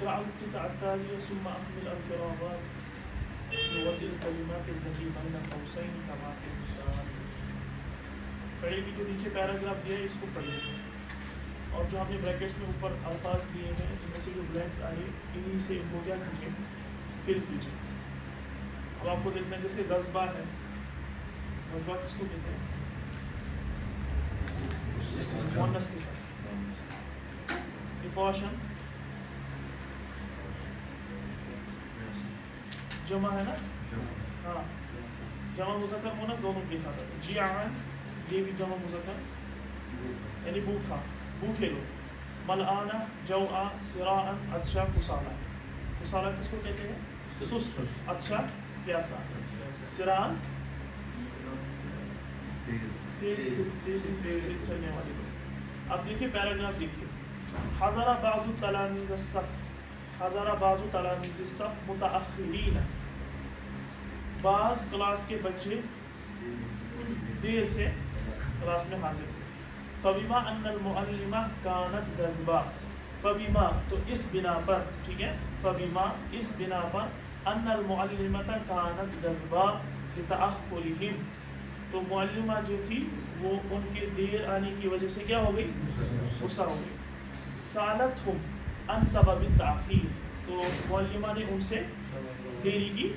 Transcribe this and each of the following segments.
اقرأ القطع التالية ثم أكمل الفراغات بوضع الكلمات التي بين قوسين كما في المثال. پڑھے گی جو نیچے پیراگراف دیا ہے اس کو پڑھیے اور جو ہم نے بریکٹس میں اوپر الفاظ دیے ہیں ان میں سے جو بلینکس آئے انہیں سے ان کو کیا کیجیے فل کیجیے. اب آپ کو دیکھنا ہے جیسے غصبہ ہے, غصبہ کس کو کہتے ہیں؟ مؤنث کے ساتھ. عطاشن جمع ہے نا, ہاں جمع مذکر مؤنث دونوں کے ساتھ ہے. جیعان یہ بھی جمع مذکر یعنی بھوکا, بھوکے لوگ. ملآنا جوعا سراعا عطشا کسالا. کسالا کس کو کہتے ہیں؟ سست. عطشا پیاسا. سراعا تیز چلنے والے لوگ. اب دیکھیے پیراگراف دیکھیے. حضر بعض تلاميذ الصف, حضر بعض تلاميذ الصف متأخرين. بعض کلاس کے بچے دیر سے کلاس میں حاضر ہوئے. فبما ان المعلمہ كانت غضبا. فبما تو اس بنا پر, ٹھیک ہے, فبما اس بنا پر ان المعلمہ كانت غضبا لتأخرهم, تو معلمہ جو تھی وہ ان کے دیر آنے کی وجہ سے کیا ہو گئی؟ غصہ ہو گئی. سالتهم عن سبب التأخیر, تو معلمہ نے ان سے دیری کی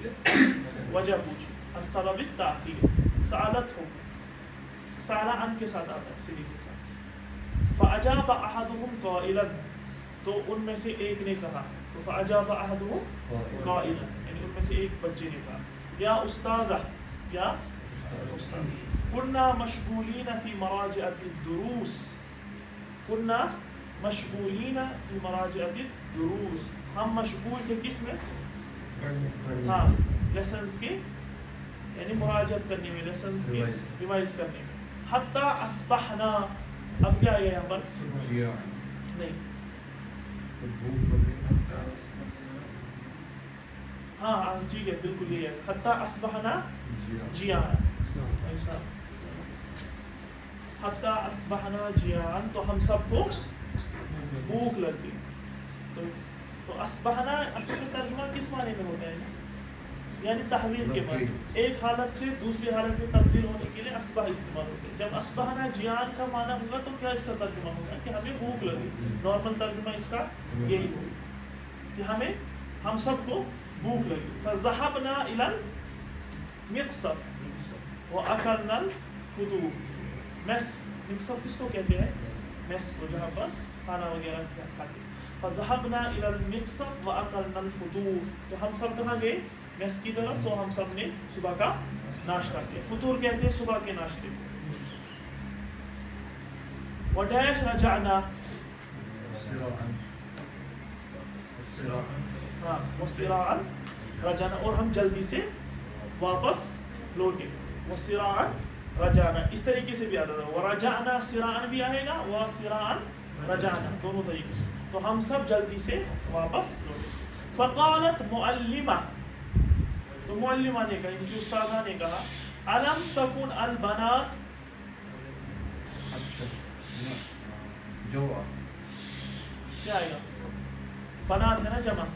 وجہ پوچھی. عن سبب التأخیر. سالتهم, سالا ان کے ساتھ آتا ہے سلی کے ساتھ. فأجاب أحدهم قائلا, تو ان میں سے ایک نے کہا, تو فأجاب أحدهم قائلا یعنی ان میں سے ایک بچے نے کہا, یا استاذہ, یا استاذ, كنا مشغولين في مراجعة الدروس. كنا مشغولين في مراجعة الدروس, ہم مشغول تھے کس میں؟ ہاں لیسنز کے یعنی مراجعت کرنے میں, لیسنز کے ریوائز کرنے میں. حتی اصبحنا, اب کیا ہے یہاں پر؟ نہیں, ہاں ٹھیک ہے بالکل یہ ہے. حتی اصبحنا جیعان, ایسا حتی اصبحنا جیعان, تو ہم سب کو بھوک لگ گئی. تو اصبحنا اصل میں ترجمہ کس معنی میں ہوتا ہے؟ یعنی تحویل کے بعد ایک حالت سے دوسری حالت میں تبدیل ہونے کے لیے اصبح استعمال ہوتے ہیں. جب اصبحنا جیعان کا معنی ہوگا تو کیا اس کا ترجمہ ہوگا کہ ہمیں بھوک لگی. نارمل ترجمہ اس کا یہی ہوگا کہ ہمیں, ہم سب کو بھوک لگی. فذهبنا الى المقصف واكلنا الفطور. میس, مقصف کس کو کہتے ہیں؟ میس کو, جہاں پر کھانا وغیرہ کھاتے. فذهبنا الى المقصف واكلنا الفطور, تو ہم سب کہاں گئے؟ میس کی طرف. تو ہم سب نے صبح کا ناشتہ کیا. فطور کہتے ہیں صبح کے ناشتے کو. وڈیش رجعنا, ہاں وسراعا رجعنا, اور ہم جلدی سے واپس لوٹے. وسراعا رجعنا اس طریقے سے بھی آتا تھا. ورجعنا سراعا بھی آئے گا, وسراعا رجعنا دونوں طریقے. تو ہم سب جلدی سے واپس لوٹے. فقالت معلمہ, تو معلمہ نے کہا, ان کی استاذہ نے کہا, علم تکن البنات, کیا آئے گا؟ بنات ہے نا جمع,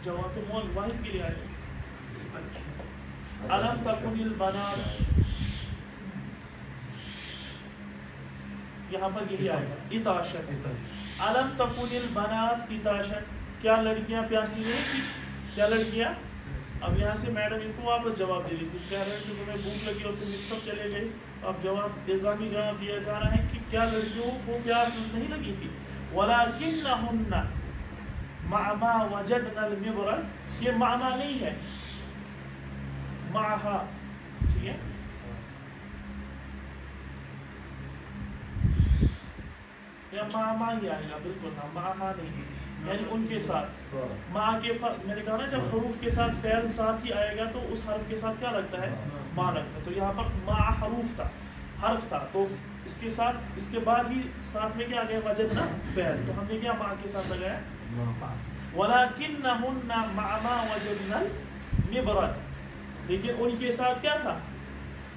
جمع تو مول واحد کے لیے آئے گا. علم تکن البنات, یہاں پر یہی آئے گا عطاشن. علم تکن البنات عطاشن, کیا لڑکیاں پیاسی نہیں تھی؟ کیا لڑکیاں؟ اب یہاں سے میڈم ان کو واپس جواب دے رہی تھی, کہہ رہے ہیں کہ تمہیں بھوک لگی اور تم مکسپ چلے گئے. اب جواب الزامی جواب دیا جا رہا ہے کہ کیا لڑکیوں کو پیاس نہیں لگی تھی. ولکنہن مع ما وجدنا المبرد, یہ معنی نہیں ہے, معہا, ٹھیک ہے, یا ماما ہی آئے گا, بالکل ہاں, معہا نہیں, یعنی ان کے ساتھ. ماں کے میں نے کہا نا جب حروف کے ساتھ فعل ساتھ ہی آئے گا تو اس حرف کے ساتھ کیا لگتا ہے؟ ماں لگتا ہے. تو یہاں پر ماں حروف تھا, حرف تھا, تو اس کے ساتھ, اس کے بعد ہی ساتھ میں کیا آ گیا؟ وجدنا فعل, تو ہم نے کیا ماں کے ساتھ لگایا؟ وَلَكِنَّهُنَّ مَعَ مَا وَجَدْنَا الْمِبْرَدَ, لیکن ان کے ساتھ کیا تھا؟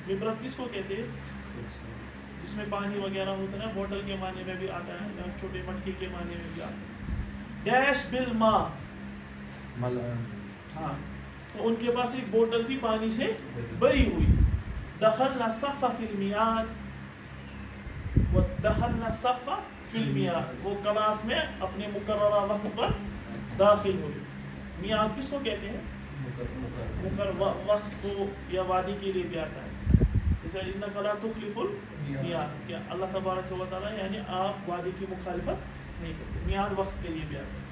مبرد کس کو کہتے ہیں؟ جس میں پانی وغیرہ ہوتا ہے نا، بوتل کے معنی میں بھی آتا ہے، چھوٹے مٹکی کے معنی میں بھی آتا ہے. ڈیش بالماء، ہاں تو ان کے پاس ایک بوتل تھی پانی سے بھری ہوئی. دخلنا الصف فی المیعاد، ودخلنا الصف فی المیعاد، وہ کلاس میں اپنے مقررہ وقت پر داخل ہوئے. میعاد کس کو کہتے ہیں؟ وقت کو یا وعدے کے لیے بھی آتا ہے. جیسے انک لا تخلف المیعاد، کیا اللہ تبارک و تعالیٰ یعنی آپ وعدے کی مخالفت نہیں کرتے. میعاد وقت کے لیے بھی آتا ہے.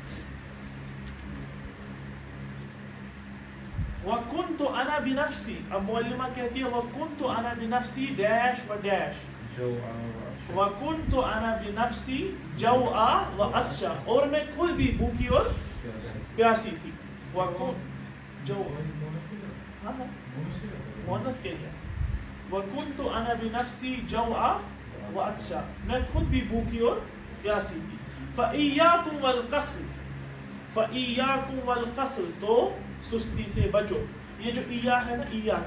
وَكُنْتُ أَنَا بِنَفْسِي، اب معلمہ کہتی ہے وَكُنْتُ أَنَا بِنَفْسِي ڈیش و ڈیش. وَكُنْتُ أَنَا بِنَفْسِي جَوْعَ وَعَطْشَ، اور میں خود بھی بھوکی اور پیاسی تھی. مؤنث کے لیے وَكُنْتُ أَنَا بِنَفْسِي جَوْعَ وَعَطْشَ، میں خود بھی بھوکی اور پیاسی تھی. فَإِيَّاكُمْ وَالْقَصْلِ، فَإِيَّاكُمْ وَالْقَصْلِ، تو سستی سے بچو. یہ جو ایا ہے نا، ایا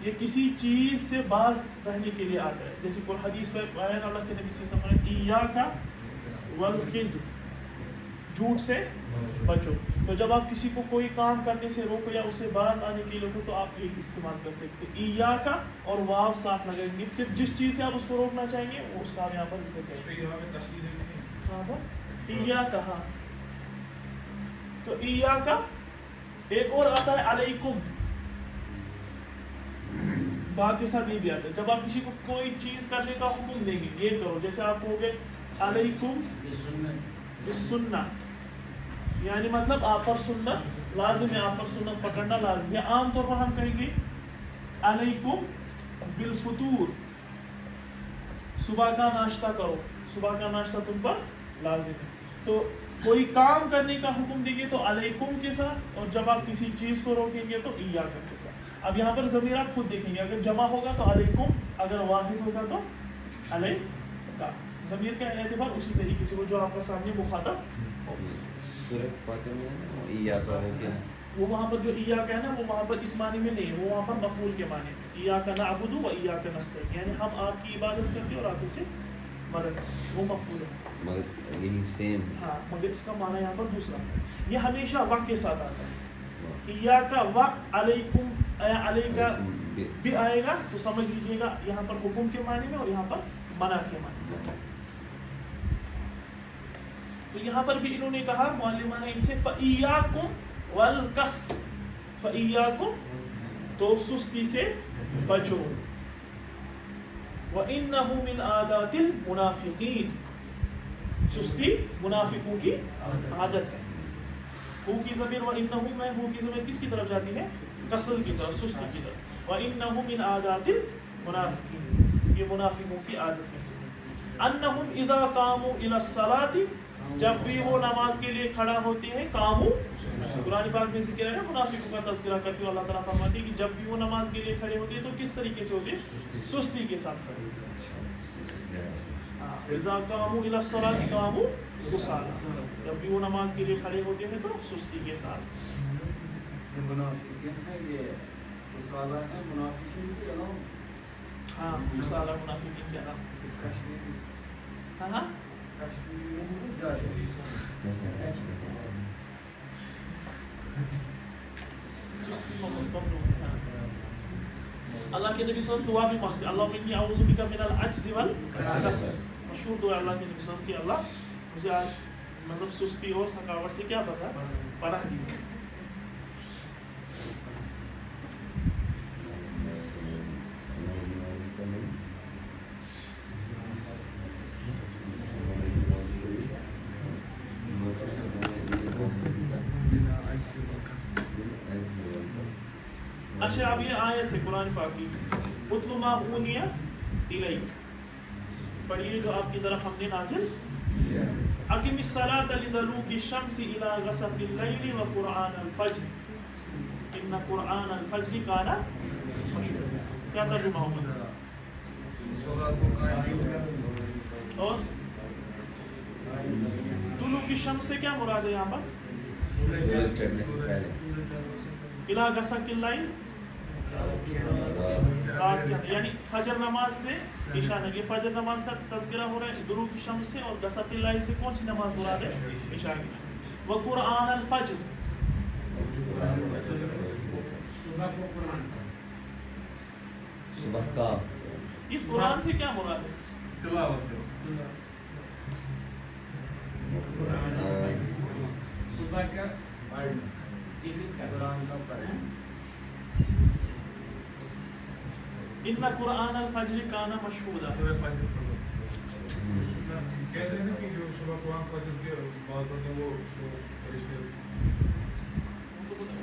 یہ کسی چیز سے باز رہنے کے لیے آتا ہے. جیسے کوئی حدیث میں آیا اللہ کے نبی صلی اللہ علیہ وسلم نے ایاک والکذب، جھوٹ سے بچو. تو جب آپ کسی کو کوئی کام کرنے سے روکو یا اسے باز آنے کے لیے روکو تو آپ ایک استعمال کر سکتے ایاک اور واو ساتھ لگائیں گے، پھر جس چیز سے آپ اس کو روکنا چاہیں گے وہ اس کا آپ یہاں پر ذکر کریں گے. ایاک، ہاں تو ایاک. ایک اور آتا ہے علیکم، با کے ساتھ یہ بھی آتا ہے. جب آپ کسی کو کوئی چیز کرنے کا حکم دیں گے، یہ کرو، جیسے آپ کہو گے علیکم بالسنہ، یعنی مطلب آپ پر سنت لازم ہے، آپ پر سنت پکڑنا لازم ہے. عام طور پر ہم کہیں گے علیکم بالفطور، صبح کا ناشتہ کرو، صبح کا ناشتہ تم پر لازم ہے. تو کوئی کام کرنے کا حکم دیں گے تو علیکم کے ساتھ، اور جب آپ کسی چیز کو روکیں گے تو ایاک کے ساتھ. اب یہاں پر ضمیر آپ خود دیکھیں گے، اگر جمع ہوگا تو علیکم، اگر واحد ہوگا تو علیکا. ضمیر کا اعتبار اسی طریقے سے وہ جو آپ کا سامنے مخاطب ہوگا. وہ وہاں پر جو ایاک ہے نا، وہ وہاں پر اس معنی میں نہیں ہے، وہ وہاں پر مفعول کے معنی میں. ایاک نعبد و ایاک نستعین، یعنی ہم آپ کی عبادت کرتے ہیں اور آپ سے مدد کرتے ہیں، وہ مفعول ہے. یہی سیم، ہاں مگر اس کا معنی یہاں پر دوسرا ہے. یہ ہمیشہ و کے ساتھ آتا ہے. ایاک و علیکم، علیکا بھی آئے گا تو سمجھ لیجیے گا یہاں پر حکم کے معنی میں اور یہاں پر منع کے معنی میں. تو یہاں پر بھی انہوں نے کہا معلمہ نے ان سے فَإِيَّاكُمْ وَالْقَصْدِ، فَإِيَّاكُمْ تو سستی سے بچو. وَإِنَّهُ مِنْ عَادَاتِ الْمُنَافِقِينَ، سستی منافقوں کی عادت ہے. ہو کی ضمیر وَإِنَّهُ میں، ہو کی ضمیر کس کی طرف جاتی ہے؟ قصل کی طرف، سستی کی طرف. وَإِنَّهُ مِنْ عَادَاتِ الْمُنَافِقِينَ، یہ منافقوں کی عادت میں سے. أَنَّهُمْ إِذَا قَامُوا إِلَى الصَّلَاةِ، جب بھی وہ نماز کے لیے کھڑا ہوتے ہیں، قاموا، قرآن پاک میں ذکر ہے نا منافقوں کا تذکرہ کرتے ہوئے اللہ تعالیٰ فرماتے ہیں کہ جب بھی وہ نماز کے لیے کھڑے ہوتے ہیں تو کس طریقے سے ہوتے ہیں؟ سستی کے ساتھ کھڑے ہوتے ہیں. إِذَا قَامُوا إِلَى الصَّلَاةِ قَامُوا كُسَالَىٰ، جب بھی وہ نماز کے لیے کھڑے ہوتے ہیں تو سستی کے ساتھ. ہاں کسالہ منافقین کے علاوہ، ہاں ہاں سستی ممنوع ہے. اللہ کے نبی صلی اللہ علیہ وسلم دعا بھی مانگتے، اللہم انی اعوذ بک من العجز والکسل. مشہور دعا اللہ کے نبی صلی اللہ علیہ وسلم کی، اللہ مجھے آج مطلب سستی اور تھکاوٹ سے کیا پتا پناہ دی. اچھا اب یہ آیت ہے قرآن پاک کی، اتل ما اوحی الیک، پڑھیے جو آپ کی طرف ہم نے نازل. اقم الصلاۃ لدلوک الشمس الی غسق اللیل وقرآن الفجر ان قرآن الفجر کان مشہورا. کیا ترجمہ ہوگا؟ اور دلوک الشمس سے کیا مراد ہے یہاں پر؟ الی غسق اللیل، رات کے اندر، یعنی فجر نماز سے عشاء نہیں. یہ فجر نماز کا تذکرہ ہو رہا ہے غروب الشمس سے، اور غسق الليل سے کون سی نماز مراد ہے؟ عشاء کی. وقرآن الفجر، صبح کا اس قرآن سے کیا مراد ہے؟ صبح کا ذکر کا قرآن کا پڑھیں. ان قرآن الفجر کان مشہودا. کہتے ہیں نا کہ جو صبح قرآن فجر کے بعد پڑھتے ہیں وہ فرشتے.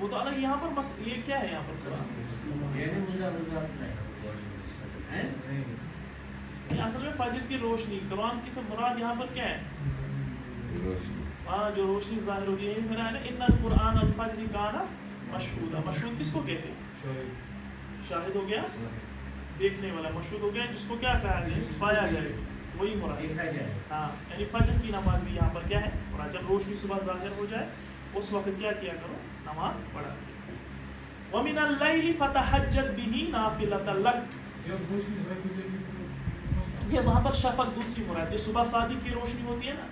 وہ تو الگ یہاں پر بس یہ کیا ہے یہاں پر قرآن؟ یعنی مزارات نہیں یہ اصل میں فجر کی روشنی، قرآن کی سب مراد یہاں پر کیا ہے؟ ہاں جو روشنی ظاہر ہوتی ہے. میرا ہے نا ان القرآن الفجر کان مشہودا. مشہود کس کو کہتے ہیں؟ شاہد ہو گیا دیکھنے والا، مشہود ہو گیا جس کو کیا کہا جائے؟ پایا جائے، وہی مراد. ہاں یعنی فجر کی نماز بھی یہاں پر کیا ہے؟ اور جب روشنی صبح ظاہر ہو جائے اس وقت کیا کیا کرو؟ نماز پڑھا. وَمِنَ اللَّيْلِ فَتَحَجَّدْ بِهِ نَافِلَةً لَكَ. یہ وہاں پر شفق دوسری مراد ہے. صبح صادق کی روشنی ہوتی ہے نا،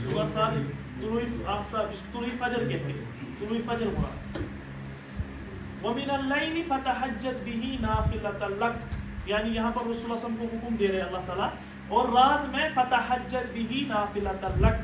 صبح صادق طلوع آفتاب، جس کو طلوع فجر کہتے ہیں، طلوع فجر مراد. وَمِنَ اللَّيْلِ فَتَحَجَّدْ بِهِ نَافِلَةً لَكَ، یعنی یہاں پر رسول اللہ صلی اللہ علیہ وسلم کو حکم دے رہے اللہ تعالیٰ، اور رات میں فَتَحَجَّدْ بِهِ نَافِلَةً لَكَ،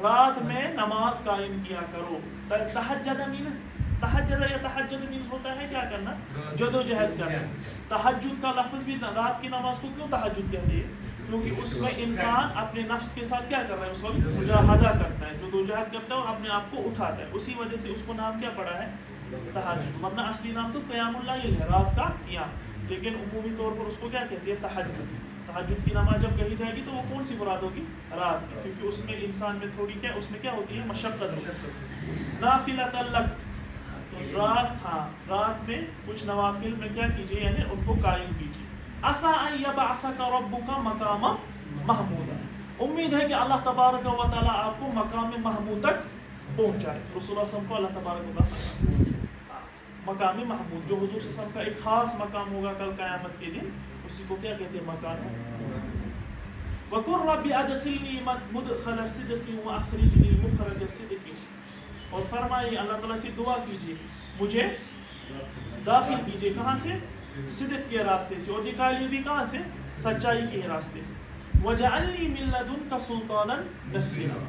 رات میں نماز قائم کیا کرو. تہجد مینز، تہجد یا تہجد مینز ہوتا ہے کیا کرنا؟ جدوجہد کرنا. تہجد کا لفظ بھی رات کی نماز کو کیوں تہجد کہتے ہیں؟ کیونکہ اس میں انسان اپنے نفس کے ساتھ کیا کر رہا ہے؟ اس وقت مجاہدہ کرتا ہے، جدوجہد کرتا ہے اور اپنے آپ کو اٹھاتا ہے. اسی وجہ سے اس کو نام کیا پڑا ہے؟ تہجد. ورنہ اصلی نام تو قیام اللیل ہے، رات کا قیام، لیکن عمومی طور پر اس کو کیا کہتے ہیں؟ تہجد. تہجد کی نماز جب کہی جائے گی تو وہ کون سی مراد ہوگی؟ رات کی، کیونکہ اس میں انسان میں تھوڑی کیا، اس میں کیا ہوتی ہے؟ مشقت ہوتی ہے. نافلۃ لک، تو رات، ہاں رات میں کچھ نوافل میں کیا کیجیے؟ یعنی ان کو قائم کیجیے. عسیٰ ان یبعثک ربک مقاما محمودا، امید ہے کہ اللہ تبارک و تعالیٰ آپ کو مقام محمود تک پہنچائے. رسول اللہ صلی اللہ علیہ وسلم کو اللہ تبارک و تعالیٰ مقام محمود، جو حضور صلی اللہ علیہ وسلم کا ایک خاص مقام ہوگا کل قیامت کے دن، اسی کو کیا کہتے ہیں؟ مقام. وَقُلْ رَبِّ أَدْخِلْنِي مُدْخَلَ صِدْقٍ وَأَخْرِجْنِي مُخْرَجَ صِدْقٍ، اور فرمائیے اللہ تعالیٰ سے دعا کیجیے مجھے داخل کیجیے کہاں سے؟ صدق کے راستے سے، اور نکالیے بھی کہاں سے؟ سچائی کے راستے سے. وَجَعَلْنِي مِن لَّدُنْكَ سُلْطَانًا نَصِيرًا،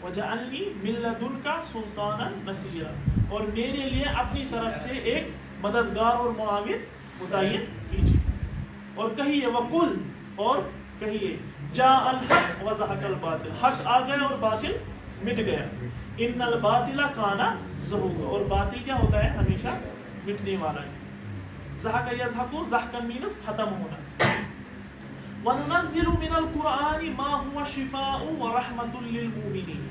وَجَعَلْنِي مِن لَّدُنْكَ سُلْطَانًا نَصِيرًا، اور میرے لیے اپنی طرف سے ایک مددگار اور معاون متعین کیجیے. اور کہیے وَقُلْ، اور کہیے جاء الحق وزهق الباطل، حق آ گیا اور باطل مٹ گیا. ان الباطل کان زہوقا، اور باطل کیا ہوتا ہے؟ ہمیشہ مٹنے والا ہے. زہق یزہق، زہقا مینس ختم ہونا. وَنُنَزِّلُ مِنَ الْقُرْآنِ مَا هُوَ شِفَاءٌ وَرَحْمَةٌ لِّلْمُؤْمِنِينَ،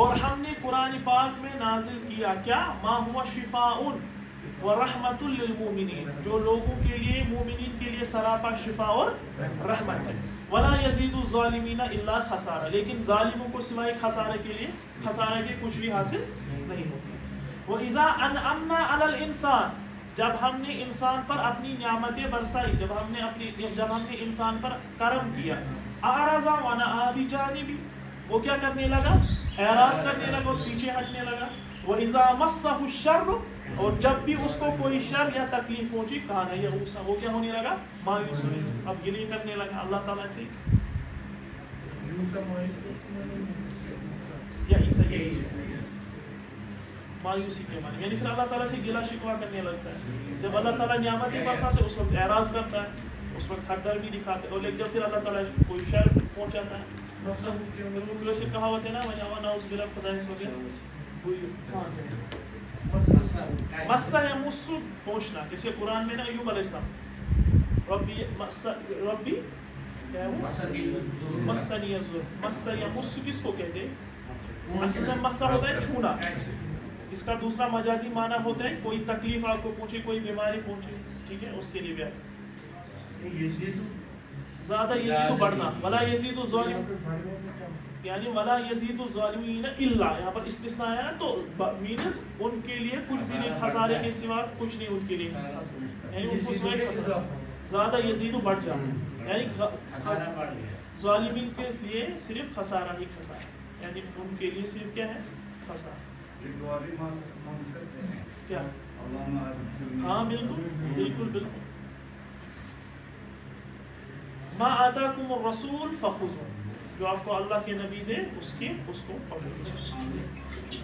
اور ہم نے قرآن پاک میں نازل کیا کیا؟ ما هُوَ شِفَاءٌ وَرَحْمَةٌ لِّلْمُؤْمِنِينَ، جو لوگوں کے لیے، مومنین کے لیے سراپا شفا اور رحمت ہے. وَلَا يَزِيدُ الظَّالِمِينَ إِلَّا خَسَارًا، لیکن ظالموں کو سوائے خسارے کے لیے، خسارے کے کچھ بھی حاصل نہیں ہوتی. وَإِذَا أَنْعَمْنَا عَلَى الْإِنسَانِ، جب ہم نے انسان پر اپنی نعمتیں برسائی، جب ہم نے انسان پر کرم کیا، أَعْرَضَ وَنَأَىٰ بِجَانِبِهِ، وہ کیا کرنے لگا؟ اعراض کرنے لگا اور پیچھے ہٹنے لگا. وَإِذَا مَسَّهُ الشَّرُّ، اور جب بھی اس کو کوئی شر یا تکلیف پہنچی، کہاں یئوسا، وہ کیا ہونے لگا؟ مایوس ہونے لگا. اب گلے کرنے لگا اللہ تعالیٰ سے. مایوسی کے معنی، یعنی پھر اللہ تعالیٰ سے گلا شکوا کرنے لگتا ہے. جب اللہ تعالیٰ نعمتیں برساتے اس وقت اعراض کرتا ہے، اس وقت ہردردی دکھاتے ہیں. اور لیکن جب پھر اللہ تعالیٰ کوئی شر پہنچاتا ہے، مثلاً کہاوت ہے نا وَنَعُوذُ بِاللَّهِ خدا اس وقت مسا یمس پہنچنا، جیسے قرآن میں نا ایوب علیہ السلام ربی مسنی الضر، مسا یمس کس کو کہتے ہیں؟ اصل میں مسا ہوتا ہے چھونا، اس کا دوسرا مجازی معنی ہوتا ہے کوئی تکلیف آپ کو پہنچے، کوئی بیماری پہنچے، ٹھیک ہے، اس کے لیے بھی زیادہ یزید بڑھنا، ولا یزید الظالم یعنی ولا یزید الظالمین الا، یہاں پر استثناء ہے نا، تو مینز ان کے لیے کچھ بھی نہیں، خسارے کے سوا کچھ نہیں ان کے لیے، یعنی ان کو سوائے خسارہ، زیادہ یزید بڑھ جانا، یعنی خسارہ بڑھ گیا، ظالمین کے لیے صرف خسارہ ہی خسارہ، یعنی ان کے لیے صرف کیا ہے؟ خسارہ. کیا؟ ہاں بالکل بالکل بالکل. ما آتاکم الرسول فخذوا، جو آپ کو اللہ کے نبی دے اس کو پکڑو.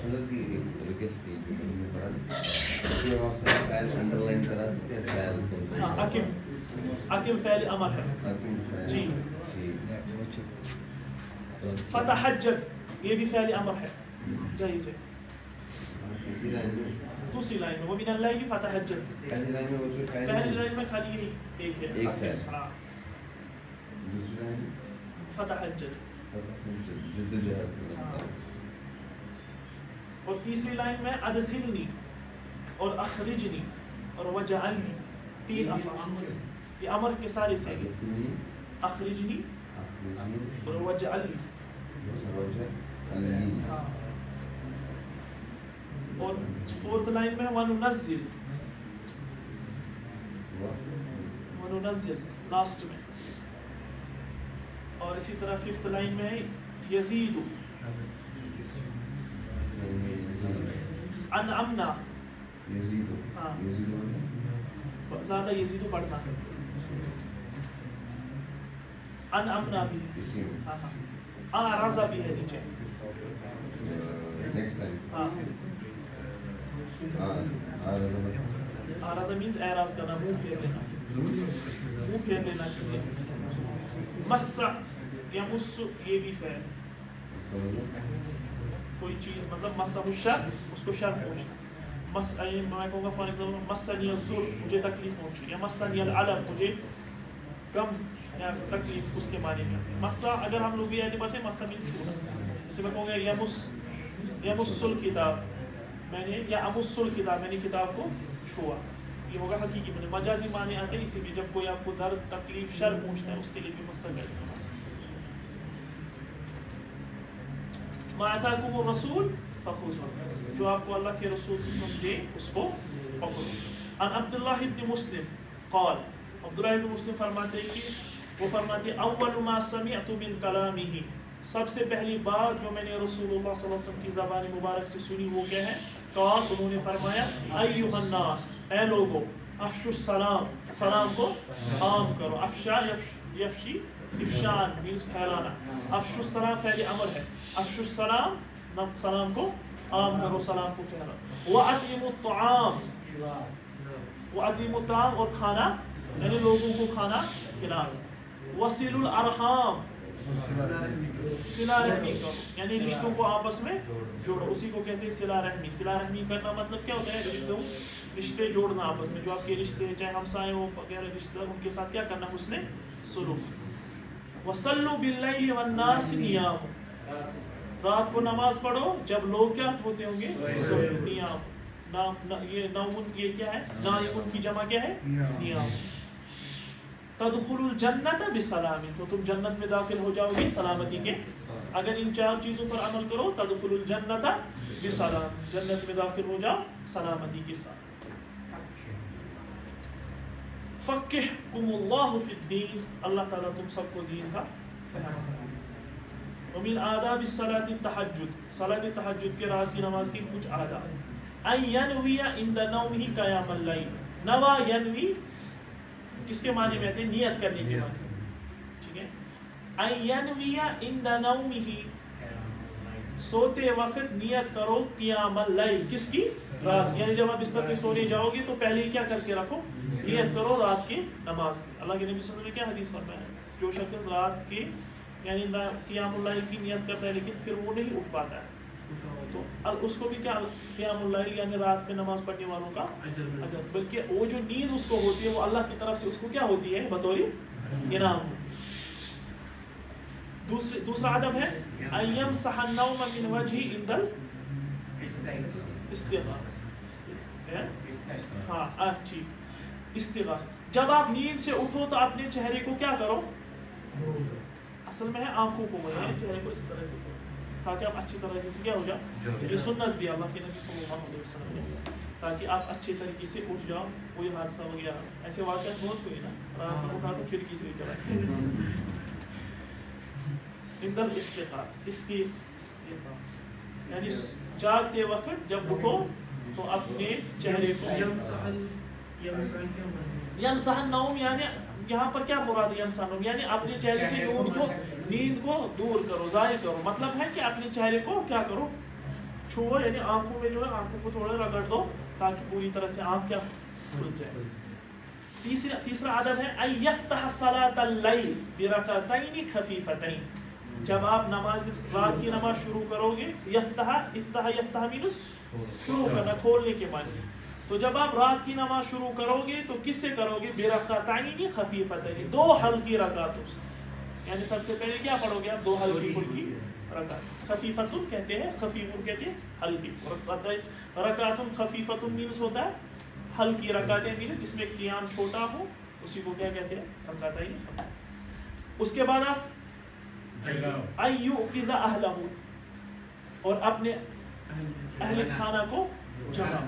حضرت کی ایک ریکویسٹ تھی جو میں نے پڑھا اس میں آپ فعل انڈر لائن کرا سکتے ہیں، فعل کو. ہاں اکم فعل امر ہے جی. فتحجد یہ بھی فعل امر ہے. جائیے جائیے اسی لائن میں دوسری لائن میں ومن الليل فتحجد، پہلی لائن میں وہ جو فعل پہلی لائن میں خالی یہی ایک ہے، ایک ہے. ہاں دوسری لائن فتحجد، جدوجہد. اور تیسری لائن میں ادخلنی اور اخرجنی اور وجعلنی، تین افعال، یہ امر کے سارے سے اخرجنی اور وجعلنی. ہاں. اور فورتھ لائن میں وننزل، وننزل لاسٹ میں. اور اسی طرح ففتھ لائن میں یزید، انعمنا، ہاں زیادہ یزید پڑھنا، انعمنا بھی، ہاں ہاں اعرض بھی ہے نیچے. ہاں اعرض مینز اعراض کرنا، منہ پھیر لینا، منہ پھیر لینا کسی. مس یمس یہ بھی فعل، کوئی چیز مطلب مس الشر اس کو شر پہنچنا. مس میں کہوں گا فار ایگزامپل مسنی الضر مجھے تکلیف پہنچی، یا مسنی العلم مجھے کم یا تکلیف، اس کے معنی میں. مسا اگر ہم لوگ یہ اعتبار سے مسا مین چھونا، جیسے میں کہوں گا یمس الکتاب، میں نے یا امس الکتاب میں نے کتاب کو چھوا، یہ ہوگا حقیقی معنی. مجازی معنی آتے ہیں اسی میں، جب کوئی آپ کو درد تکلیف شر پہنچتا ہے اس کے لیے بھی مسا کا استعمال. ما آتاکم الرسول فخذوه، جو آپ کو اللہ کے رسول سے سمجھے اس کو پکڑو. ان عبداللہ ابن مسلم قال، عبداللہ ابن مسلم فرماتے ہیں کہ وہ فرماتے ہیں اول ما سمعت من کلامہ، سب سے پہلی بات جو میں نے رسول اللہ صلی اللہ علیہ وسلم کی زبان مبارک سے سنی وہ کیا ہے؟ قال، انہوں نے فرمایا ایھا الناس، اے لوگو، افشوا السلام، سلام کو عام کرو. افشا یفشی افشان مینس پھیلانا. افشوا السلام فعل امر ہے، افشوا السلام سلام کو عام کرو، سلام کو پھیلانا. واطعموا الطعام، واطعموا الطعام اور کھانا یعنی لوگوں کو کھانا کھلانا. وصلوا الارحام، صلہ رحمی کرو یعنی رشتوں کو آپس میں جوڑو، اسی کو کہتے ہیں صلہ رحمی. صلہ رحمی کرنا مطلب کیا ہوتا ہے؟ رشتے جوڑنا آپس میں، جو آپ کے رشتے چاہے ہمسائے ہو وغیرہ رشتے دار، ان کے ساتھ کیا کرنا؟ حسن سلوک. وصلوا باللیل والناس نیام، رات کو نماز پڑھو جب لوگ کیا ہوتے ہوں گے؟ نیام. یہ نوم یہ کیا ہے؟ نائمون کی جمع کیا ہے؟ نیام. تدخل الجنت بسلام، تو تم جنت میں داخل ہو جاؤ گے سلامتی کے. اگر ان چار چیزوں پر عمل کرو، تدخل الجنت بسلام، جنت میں داخل ہو جاؤ سلامتی کے ساتھ. فقہکم اللہ فی الدین، اللہ تعالیٰ تم سب کو دین کا فہم. ومن آداب الصلاۃ التہجد، صلاۃ تہجد کے رات کی نماز کی کچھ آداب. ان ینوی عند نومہ قیام اللیل، نوا ینوی کس کے معنی میں آتے ہیں؟ نیت کرنے کے معنی. ٹھیک ہے. ان ینوی عند نومہ، سوتے وقت نیت کرو قیام اللیل، کس کی؟ رات. یعنی جب آپ بستر پہ سونے جاؤ گے تو پہلے کیا کر کے رکھو؟ نیت کرو رات کی نماز کی. اللہ کے نبی صلی اللہ علیہ وسلم نے کیا حدیث فرمایا ہے؟ جو شخص رات کی یعنی قیام اللیل کی نیت کرتا ہے لیکن پھر وہ نہیں اٹھ پاتا ہے تو اس کو بھی کیا قیام اللیل یعنی رات میں نماز پڑھنے والوں کا اجر، بلکہ وہ جو نیند اس کو ہوتی ہے وہ اللہ کی طرف سے اس کو کیا ہوتی ہے؟ بطور انعام ہوتی ہے. دوسرا ادب ہے ان یمسح النوم من وجهه عند الاستيقاظ. ہاں ٹھیک. استغاث، جب آپ نیند سے اٹھو تو اپنے چہرے کو کیا کرو؟ اصل میں ہے آنکھوں کو مرے ہیں, چہرے کو اس طرح سے کرو تاکہ آپ اچھی طرح جیسے کیا ہو جاؤ. یہ سنت بھی اللہ کے نبی صلی اللہ علیہ وسلم نے, تاکہ آپ اچھے طریقے سے اٹھ جاؤ. کوئی حادثہ وغیرہ ایسے واقعات بہت ہوئی نا, رات میں اٹھا تو کھڑکی سے چلا اندر استیقاظ یعنی جاگتے وقت جب اٹھو تو اپنے چہرے کو یمسح النوم, یعنی یہاں پر کیا مراد ہے یمسح النوم, یعنی اپنے چہرے سے نیند کو دور کرو, ضائع کرو. مطلب ہے کہ اپنے چہرے کو کیا کرو, چھوڑو, یعنی آنکھوں میں جو ہے آنکھوں کو تھوڑا رگڑ دو تاکہ پوری طرح سے آنکھ کیا کھل جائے. تیسرا ادب ہے ان یفتح صلاۃ اللیل برکعتین خفیفتین. جب آپ نماز رات کی نماز شروع کرو گے, یفتح مینس شروع کرنا, کھولنے کے معنی. تو جب آپ رات کی نماز شروع کرو گے تو کس سے کرو گے, برکعتین خفیفتین, 2 ہلکی رکعتوں سے. یعنی سب سے پہلے کیا پڑھو گے آپ, 2 ہلکی پھلکی رکعت. خفیفتن کہتے ہیں, خفیفن کہتے ہیں ہلکی. رکعتن خفیفتن مینس ہوتا ہے ہلکی رکعتیں, مینس جس میں قیام چھوٹا ہو, اسی کو کیا کہتے ہیں, رکعتین خفیف. اس کے بعد آپ ایوقظ اہلہ, اور اپنے اہل کھانا کو جگا.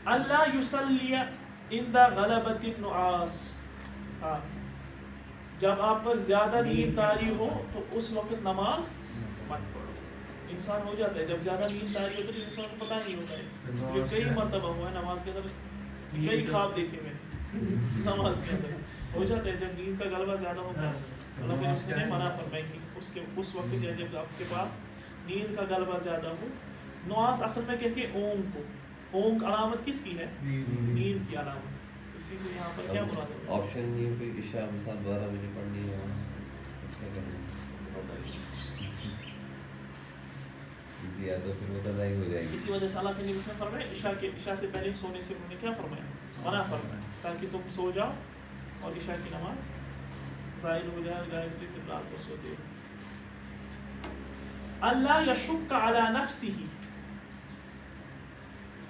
اللہ یصلی عند غلبۃ النعاس, جب آپ پر زیادہ نیند طاری ہو تو اس وقت نماز مت پڑھو. انسان ہو جاتا ہے جب زیادہ نیند طاری ہوتی ہے تو انسان کو پتہ نہیں ہوتا ہے. یہ کئی مرتبہ ہوا ہے نماز کے اندر, کئی خواب دیکھے میں نماز کے اندر ہو جاتا ہے جب نیند کا غلبہ زیادہ ہوتا ہے. اللہ کے رسول نے منع فرمایا کہ اس وقت جب آپ کے پاس نیند کا غلبہ زیادہ ہو. نعاس اصل میں کہتے ہیں اونگ کو. اونگ علامت کس کی ہے, نیند کی علامت. اسی سے یہاں پر کیا مراد ہے, آپشن نہیں ہے کوئی عشاء مثال 12 بجے پڑھنی ہے, کیا کرنا یا تو پھر وہ قضائی ہو جائے گی. اسی وجہ سے اللہ کے نبی نے فرمایا عشاء سے پہلے سونے سے انہوں نے کیا فرمایا, منع فرمایا, تاکہ تم سو جاؤ اور عشاء کی نماز ظاہر ہو جائے, غائب ہوتی پھر رات کو سوتے ہو. اللہ یشک علی نفسہ,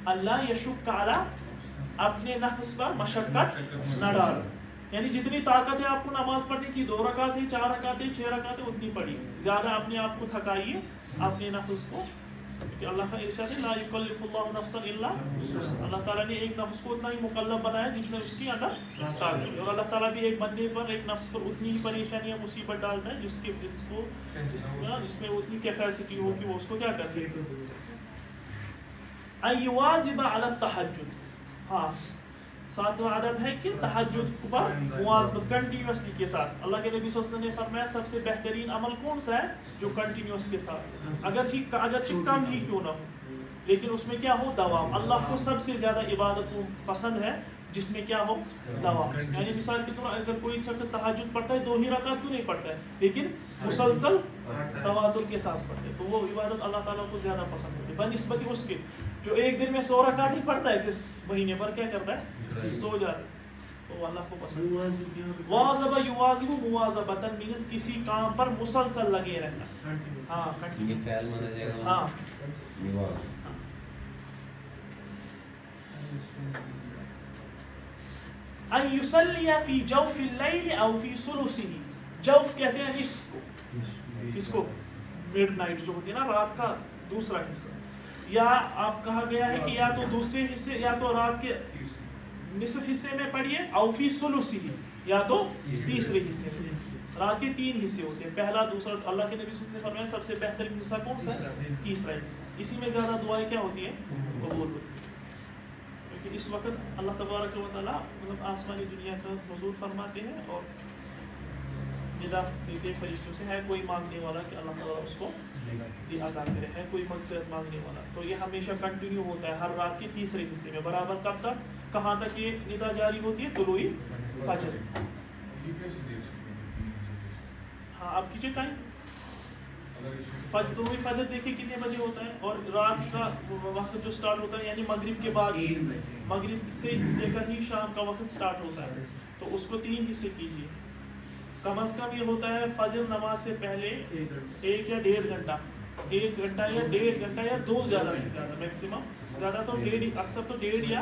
اللہ یشک علی, اپنے نفس پر مشقت نہ ڈالو. یعنی جتنی طاقت ہے آپ کو نماز پڑھنے کی, 2 رکعتیں 4 رکعتیں 6 رکعتیں اتنی پڑھی, زیادہ اپنے آپ کو تھکائیے اپنے نفس کو. کہ اللہ کا ارشاد ہے لا یکلف اللہ نفسا الا وسعها, اللہ تعالیٰ نے ایک نفس کو اتنا ہی مکلف بنایا جتنا اس کے اندر طاقت ہے. اور اللہ تعالیٰ بھی ایک بندے پر, ایک نفس پر اتنی ہی پریشانیاں مصیبت ڈالتا ہے جس میں اتنی کیپیسٹی ہو کہ وہ اس کو کیا کر سکے. ان یواظب علی التہجد, ہاں 7واں ادب ہے کہ تہجد پر مواظبت کنٹینیوسلی کے ساتھ. اللہ کے نبی صلی اللہ علیہ وسلم نے فرمایا سب سے بہترین عمل کون سا ہے, جو کنٹینیوس کے ساتھ, اگرچہ کم ہی کیوں نہ ہو لیکن اس میں کیا ہو, دوام. اللہ کو سب سے زیادہ عبادت پسند ہے جس میں کیا ہو, دوام. یعنی مثال کے طور اگر کوئی شخص تہجد پڑھتا ہے 2 ہی رکعت کیوں نہیں پڑھتا ہے, لیکن مسلسل تواتر کے ساتھ پڑھتا ہے, تو وہ عبادت اللہ تعالیٰ کو زیادہ پسند ہوتی ہے بنسبت اس کے جو ایک دن میں 100 رکعت ہی پڑھتا ہے پھر مہینے پر کیا کرتا ہے, سو جاتا ہے. تو اللہ کو پسند. واظب یواظب مواظبۃ مینس کسی کام پر مسلسل لگے رہنا. ہاں یہ فعل مانا جائے گا. ہاں ان یصلی فی جوف اللیل او فی ثلثہ, جوف کہتے ہیں نصف کو, کس کو, مڈ نائٹ جو ہوتی ہے نا, رات کا دوسرا حصہ. یا آپ کہا گیا ہے کہ یا تو دوسرے حصے, یا تو رات کے نصف حصے میں پڑھیے, او فی ثلثہ, یا تو تیسرے حصے میں. رات کے 3 حصے ہوتے ہیں, پہلا دوسرا. اللہ کے نبی صلی اللہ علیہ وسلم نے فرمایا سب سے بہترین حصہ کون سا ہے, تیسرا حصہ. اسی میں زیادہ دعائیں کیا ہوتی ہیں, قبول ہوتی ہیں. کیونکہ اس وقت اللہ تبارک و تعالیٰ مطلب آسمانی دنیا کا حضور فرماتے ہیں اور ندا دیتے ہیں فرشتوں سے, ہے کوئی مانگنے والا کہ اللہ تعالیٰ اس کو عطا کرے, ہے کوئی مغفرت مانگنے والا. تو یہ ہمیشہ کنٹینیو ہوتا ہے ہر رات کے تیسرے حصے میں برابر. کب تک, کہاں تک یہ ندا جاری ہوتی ہے, طلوع فجر. ہاں آپ کیجیے ٹائم, طلوع فجر دیکھیے کتنے بجے ہوتا ہے, اور رات کا وقت جو سٹارٹ ہوتا ہے یعنی مغرب کے بعد, مغرب سے لے کر ہی شام کا وقت سٹارٹ ہوتا ہے, تو اس کو 3 حصے کیجیے. کم از کم یہ ہوتا ہے فجر نماز سے پہلے 1 یا 1.5 گھنٹہ, 1 گھنٹہ یا 1.5 گھنٹہ یا 2 زیادہ سے زیادہ, میکسیمم زیادہ تو 1.5, اکثر تو 1.5 یا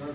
10